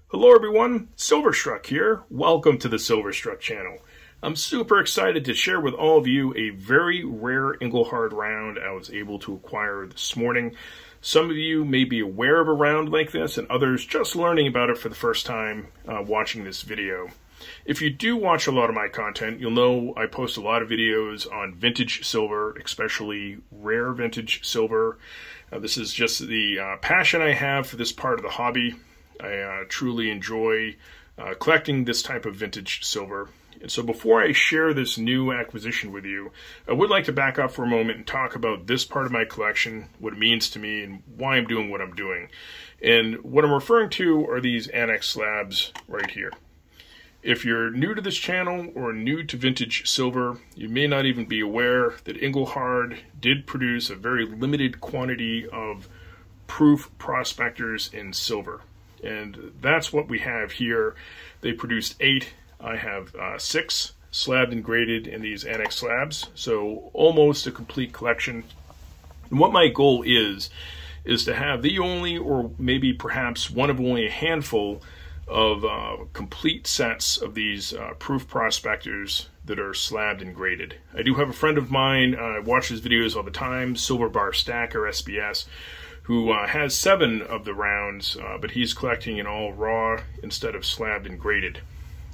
Hello everyone, Silverstruck here. Welcome to the Silverstruck channel. I'm super excited to share with all of you a very rare Engelhard round I was able to acquire this morning. Some of you may be aware of a round like this and others just learning about it for the first time watching this video. If you do watch a lot of my content, you'll know I post a lot of videos on vintage silver, especially rare vintage silver. This is just the passion I have for this part of the hobby. I truly enjoy collecting this type of vintage silver. And so before I share this new acquisition with you, I would like to back up for a moment and talk about this part of my collection, what it means to me, and why I'm doing what I'm doing. And what I'm referring to are these annex slabs right here. If you're new to this channel or new to vintage silver, you may not even be aware that Engelhard did produce a very limited quantity of proof prospectors in silver. And that's what we have here. They produced 8. I have 6 slabbed and graded in these annex slabs, so almost a complete collection. And what my goal is to have the only, or maybe perhaps one of only a handful of complete sets of these proof prospectors that are slabbed and graded. I do have a friend of mine, I watch his videos all the time, Silver Bar Stacker, SBS, who has 7 of the rounds, but he's collecting in all raw instead of slabbed and graded.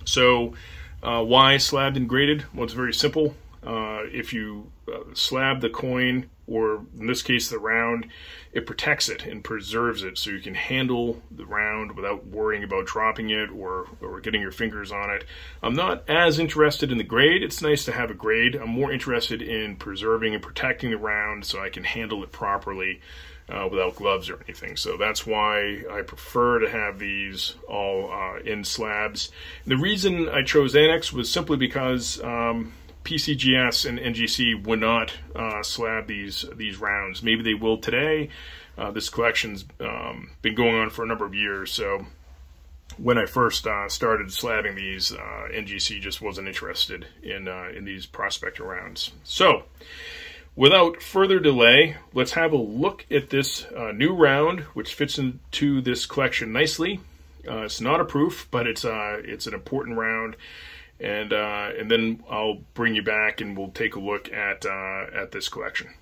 So why slabbed and graded? Well, it's very simple. If you slab the coin, or in this case the round, it protects it and preserves it so you can handle the round without worrying about dropping it or getting your fingers on it. I'm not as interested in the grade. It's nice to have a grade. I'm more interested in preserving and protecting the round so I can handle it properly without gloves or anything. So that's why I prefer to have these all in slabs. And the reason I chose annex was simply because PCGS and NGC would not slab these rounds. Maybe they will today. This collection's been going on for a number of years, so when I first started slabbing these, NGC just wasn't interested in these prospector rounds. So without further delay, let's have a look at this new round, which fits into this collection nicely. It's not a proof, but it's an important round. And then I'll bring you back and we'll take a look at this collection.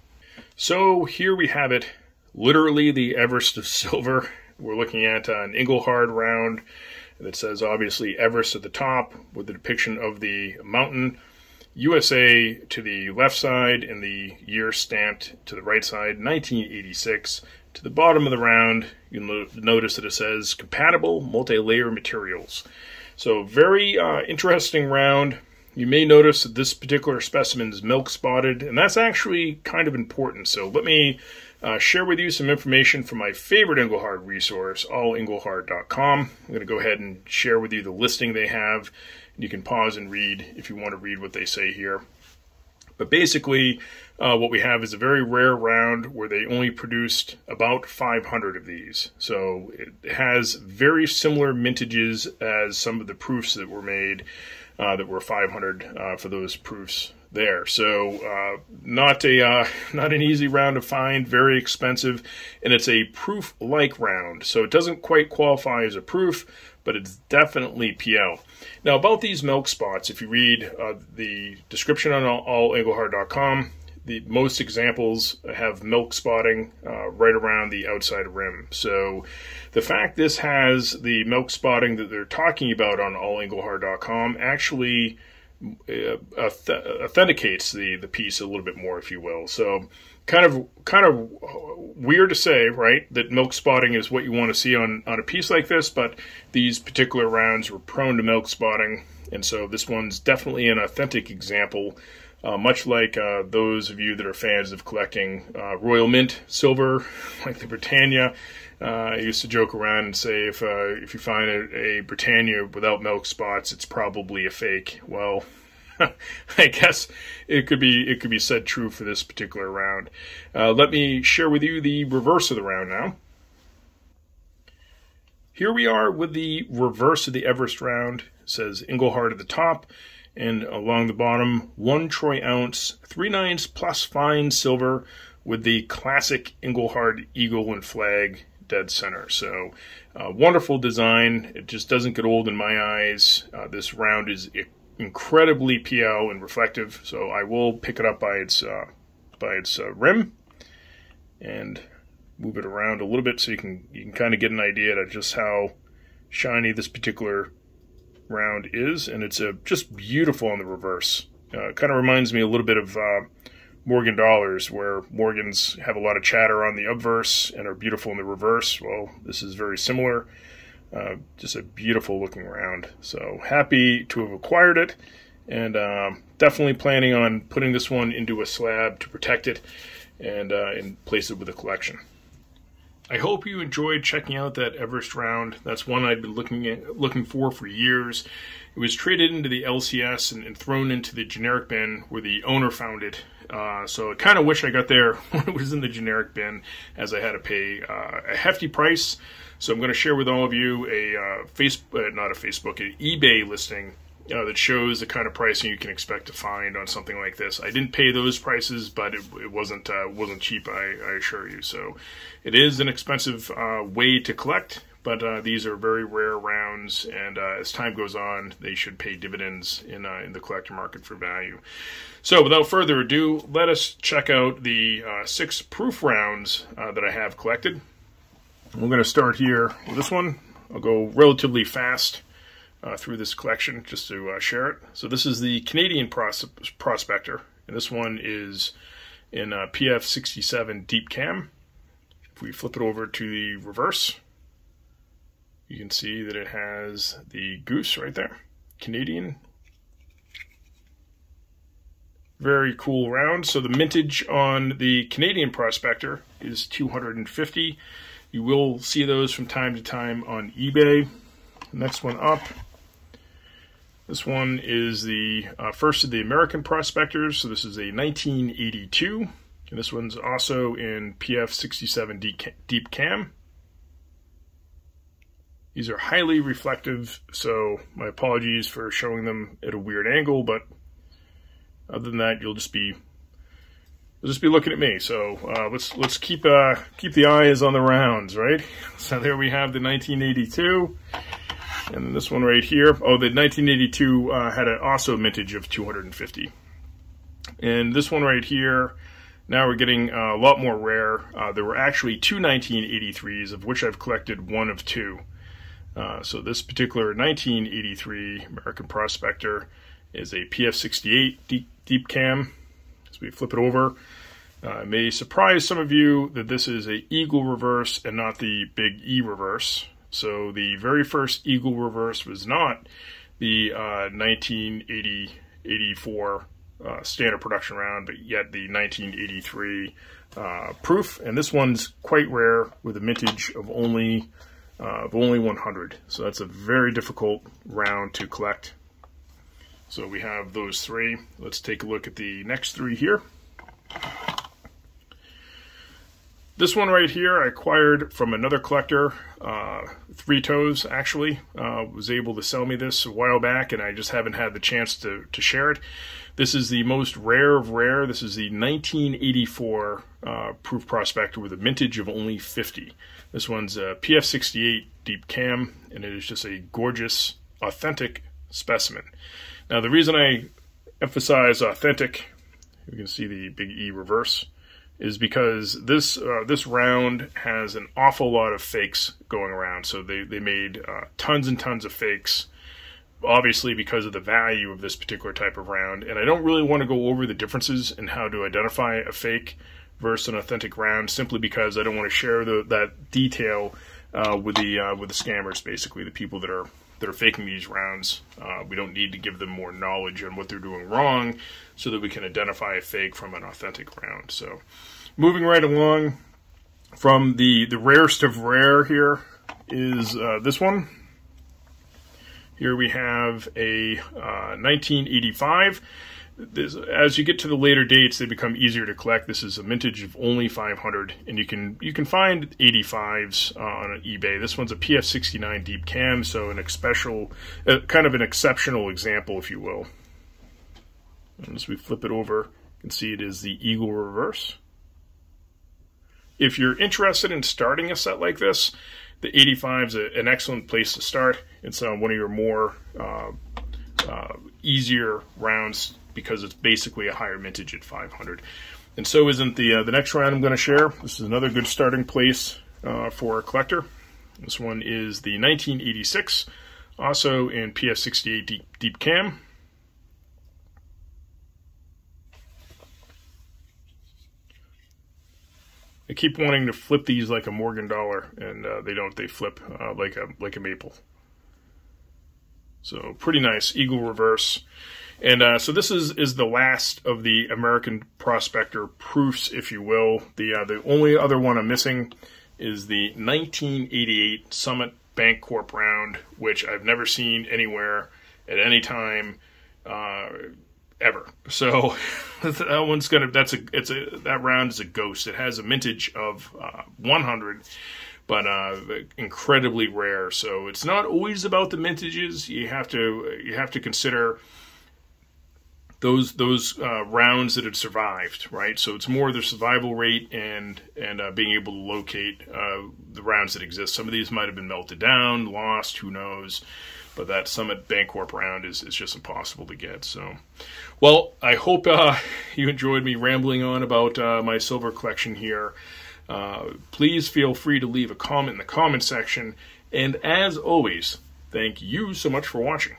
So here we have it, literally the Everest of silver. We're looking at an Engelhard round that says obviously Everest at the top with the depiction of the mountain, USA to the left side and the year stamped to the right side, 1986. To the bottom of the round, you'll notice that it says compatible multi-layer materials. So very interesting round. You may notice that this particular specimen is milk spotted, and that's actually kind of important. So let me share with you some information from my favorite Engelhard resource, allengelhard.com. I'm going to go ahead and share with you the listing they have. You can pause and read if you want to read what they say here. But basically, what we have is a very rare round where they only produced about 500 of these. So it has very similar mintages as some of the proofs that were made that were 500 for those proofs there. So not an easy round to find, very expensive, and it's a proof-like round. So it doesn't quite qualify as a proof, but it's definitely PL. Now about these milk spots, if you read the description on allengelhard.com, most examples have milk spotting right around the outside rim. So the fact this has the milk spotting that they're talking about on allengelhard.com actually authenticates the piece a little bit more, if you will. So kind of weird to say, right, that milk spotting is what you want to see on a piece like this, but these particular rounds were prone to milk spotting, and so this one's definitely an authentic example. Much like those of you that are fans of collecting Royal Mint silver, like the Britannia, I used to joke around and say if you find a Britannia without milk spots, it's probably a fake. Well, I guess it could be said true for this particular round. Let me share with you the reverse of the round now. Here we are with the reverse of the Everest round. It says Engelhard at the top, and along the bottom, 1 troy ounce, 3/9 plus fine silver with the classic Engelhard eagle and flag dead center. So wonderful design. It just doesn't get old in my eyes. This round is incredibly PL and reflective, so I will pick it up by its rim and move it around a little bit so you can kind of get an idea of just how shiny this particular round is, and it's just beautiful on the reverse. Kind of reminds me a little bit of Morgan dollars, where Morgans have a lot of chatter on the obverse and are beautiful in the reverse. Well, this is very similar. Just a beautiful looking round. So happy to have acquired it, and definitely planning on putting this one into a slab to protect it and place it with a collection. I hope you enjoyed checking out that Everest round. That's one I've been looking for years. It was traded into the LCS and thrown into the generic bin where the owner found it. So I kind of wish I got there when it was in the generic bin, as I had to pay a hefty price. So I'm going to share with all of you an eBay listing that shows the kind of pricing you can expect to find on something like this. I didn't pay those prices, but it wasn't cheap, I assure you. So it is an expensive way to collect, but these are very rare rounds, and as time goes on, they should pay dividends in the collector market for value. So without further ado, let us check out the 6 proof rounds that I have collected. We're going to start here with this one. I'll go relatively fast through this collection just to share it. So this is the Canadian Prospector, and this one is in PF 67 Deep Cam. If we flip it over to the reverse, you can see that it has the goose right there, Canadian. Very cool round. So the mintage on the Canadian Prospector is 250. You will see those from time to time on eBay. Next one up. This one is the first of the American Prospectors. So this is a 1982. And this one's also in PF 67 Deep Cam. These are highly reflective, so my apologies for showing them at a weird angle, but other than that, you'll just be looking at me. So let's keep the eyes on the rounds, right? So there we have the 1982, and this one right here. Oh, the 1982 had also a mintage of 250, and this one right here. Now we're getting a lot more rare. There were actually 2 1983s, of which I've collected 1 of 2. So this particular 1983 American Prospector is a PF 68 Deep Cam. As we flip it over, it may surprise some of you that this is a Eagle reverse and not the Big E reverse. So the very first Eagle reverse was not the 1984 standard production round, but yet the 1983 proof. And this one's quite rare with a mintage of only 100. So that's a very difficult round to collect. So we have those 3. Let's take a look at the next 3 here. This one right here I acquired from another collector, 3 Toes actually, was able to sell me this a while back, and I just haven't had the chance to share it. This is the most rare of rare. This is the 1984 proof Prospector with a mintage of only 50. This one's a PF 68 Deep Cam, and it is just a gorgeous, authentic specimen. Now the reason I emphasize authentic, you can see the Big E reverse, is because this round has an awful lot of fakes going around. So they made tons and tons of fakes, obviously because of the value of this particular type of round. And I don't really want to go over the differences in how to identify a fake versus an authentic round, simply because I don't want to share that detail with the scammers, basically the people that are faking these rounds. We don't need to give them more knowledge on what they're doing wrong so that we can identify a fake from an authentic round. So moving right along, from the rarest of rare here is this one. Here we have a 1985. As you get to the later dates, they become easier to collect. This is a mintage of only 500, and you can find 85s on eBay. This one's a PF 69 Deep Cam, so kind of an exceptional example, if you will. And as we flip it over, you can see it is the Eagle reverse. if you're interested in starting a set like this, the 85 is an excellent place to start. It's one of your more easier rounds because it's basically a higher mintage at 500. And so isn't the next round I'm going to share. This is another good starting place for a collector. This one is the 1986, also in PS68 deep cam. I keep wanting to flip these like a Morgan dollar, and they don't. They flip like a maple. So pretty nice eagle reverse. And so this is the last of the American Prospector proofs, if you will. The only other one I'm missing is the 1988 Summit Bancorp round, which I've never seen anywhere at any time ever. So that one's that round is a ghost. It has a mintage of 100, but incredibly rare. So it's not always about the mintages. You have to consider those rounds that have survived, right? So it's more the survival rate and being able to locate the rounds that exist. Some of these might have been melted down, lost, who knows? But that Summit Bancorp round is just impossible to get. So, well, I hope you enjoyed me rambling on about my silver collection here. Please feel free to leave a comment in the comment section. And as always, thank you so much for watching.